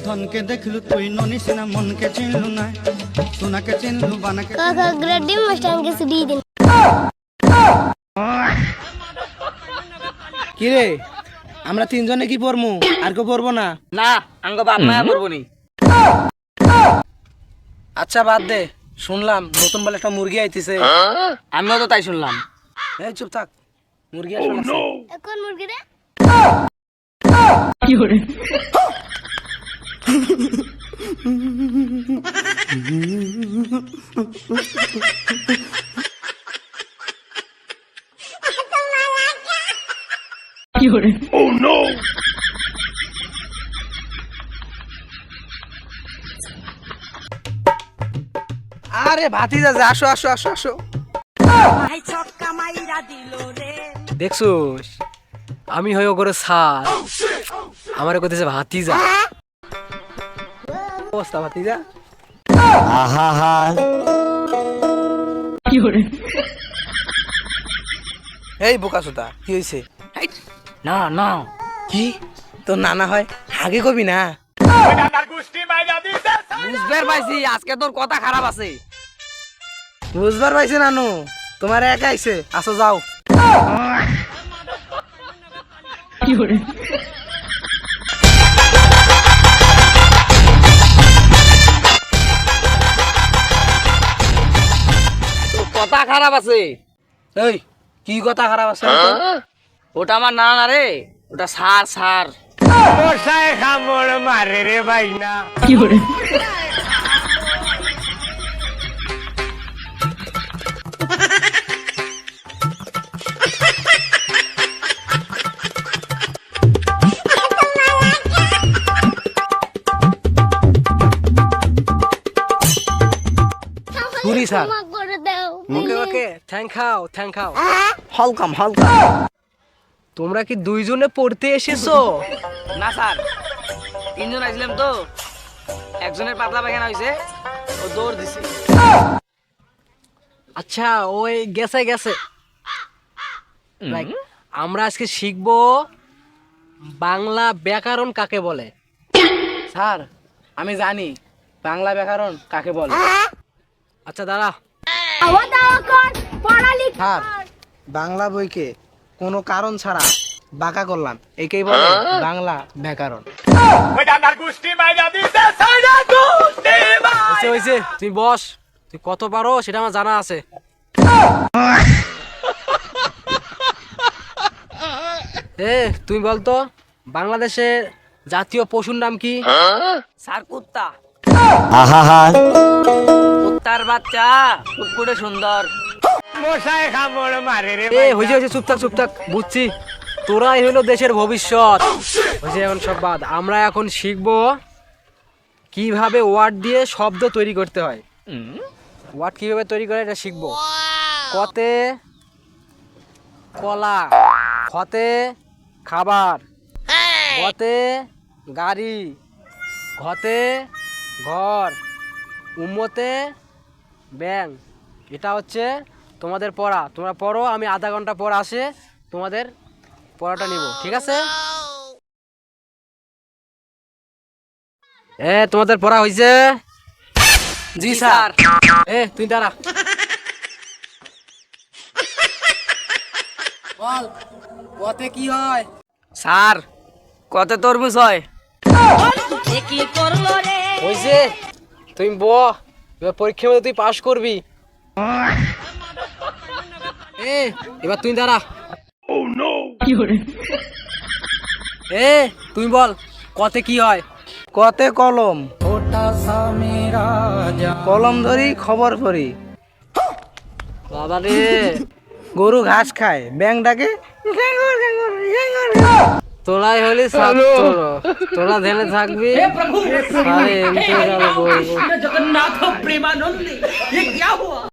ধনকে দেখলু তুই ননিস না মনকে চিনলু না সোনাকে চিনলু বানাকে কাকা গ্রেডি মাস্টারকে সিডি দিন কি রে আমরা তিনজনে কি পড়মু আর কেউ পড়বো না? না আঙ্গ বাপ মায়া করবো নি। আচ্ছা বাদ দে, শুনলাম নতুন বলে একটা মুরগি আইতেছে। আমিও তো তাই শুনলাম। এই চুপ থাক, মুরগি আসলে এখন মুরগি রে আরে ভাতিজা যে আসো আসো আসো আসো। দেখছোস আমি হয়ে করে স্যার আমার কইতেছে ভাতিজা। অবস্থা ভাতিজা? এই বোকাচোদা কি হয়েছে? না না কি তোর নানা হয় আগে কবি না? বুঝবার পাইছি আজকে তোর কথা খারাপ আছে। বুঝবার পাইছে নানু, তোমার একা আইছে। আসো যাও। তোর কথা খারাপ আছে। এই কি কথা খারাপ আছে? ওটা আমার না না রে, ওটা সার সার। ঘুরি স্যার। ক্ষমা করে দাও ওকে ওকে থ্যাংক খাও। হলকাম হলকাম। তোমরা কি দুইজনে পড়তে এসেছো? না স্যার, তিনজন আসলাম তো, একজনের পাতলা পায়খানা হয়েছে, ও দৌড় দিছে। আচ্ছা ওই গেছে Like, আমরা আজকে শিখবো বাংলা ব্যাকরণ কাকে বলে। স্যার আমি জানি বাংলা ব্যাকরণ কাকে বলে। আচ্ছা দাঁড়া, স্যার বাংলা বইকে কোনো কারণ ছাড়া বাঁকা করলাম, একেই বলে বাংলা ব্যাকরণ। হয়েছে তুই বস, তুই কত পারো সেটা আমার জানা আছে। তুই বলতো বাংলাদেশের জাতীয় পশুর নাম কি? স্যার কুত্তা। কুত্তার বাচ্চা ফুটফুটে সুন্দর। হয়েছে চুপ থাক বুঝছি, তোরাই হলো দেশের ভবিষ্যৎ। হয়েছে এখন সব বাদ, আমরা এখন শিখবো কিভাবে ওয়ার্ড দিয়ে শব্দ তৈরি করতে হয়। ওয়ার্ড কিভাবে তৈরি করে এটা শিখবো। কতে কলা, খতে খাবার, গতে গাড়ি, ঘতে ঘর, উম্মতে ব্যাং। এটা হচ্ছে তোমাদের পড়া, তোমরা পড়ো, আমি আধা ঘন্টা পর আসে তোমাদের পড়াটা নিব, ঠিক আছে? তোমাদের পড়া হয়েছে? জি স্যার। তুই দাঁড়া, বল কতে কি হয়? স্যার কত তরমুজ হয়? হয়েছে, তুই এবার পরীক্ষার মধ্যে তুই পাস করবি। এবার তুই দাঁড়া। তুই বল কতে কি হয়? কতে কলম, কলম ধরি খবর পড়ি। বাবা রে, গরু ঘাস খায়, ব্যাং ডাকে তোরাই হলি ছাত্র, তোরা ধ্যানে থাকবি। আরে এমনি করবো।